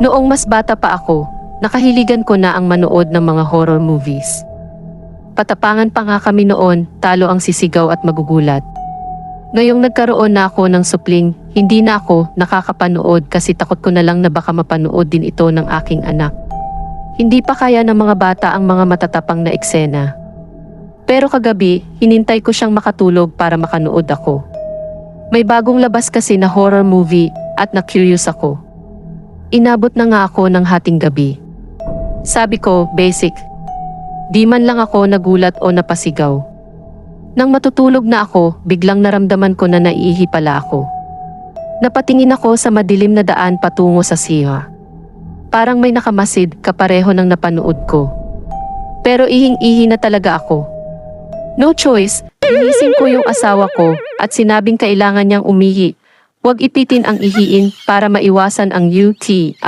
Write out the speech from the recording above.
Noong mas bata pa ako, nakahiligan ko na ang manood ng mga horror movies. Patapangan pa nga kami noon, talo ang sisigaw at magugulat. Ngayong nagkaroon na ako ng supling, hindi na ako nakakapanood kasi takot ko na lang na baka mapanood din ito ng aking anak. Hindi pa kaya ng mga bata ang mga matatapang na eksena. Pero kagabi, hinintay ko siyang makatulog para makanood ako. May bagong labas kasi na horror movie at na-curious ako. Inabot na nga ako ng hating gabi. Sabi ko, basic. Di man lang ako nagulat o napasigaw. Nang matutulog na ako, biglang naramdaman ko na naiihi pala ako. Napatingin ako sa madilim na daan patungo sa siha. Parang may nakamasid kapareho ng napanood ko. Pero ihing-ihi na talaga ako. No choice, inising ko yung asawa ko at sinabing kailangan niyang umihi. Huwag ipitin ang ihiin para maiwasan ang UTI.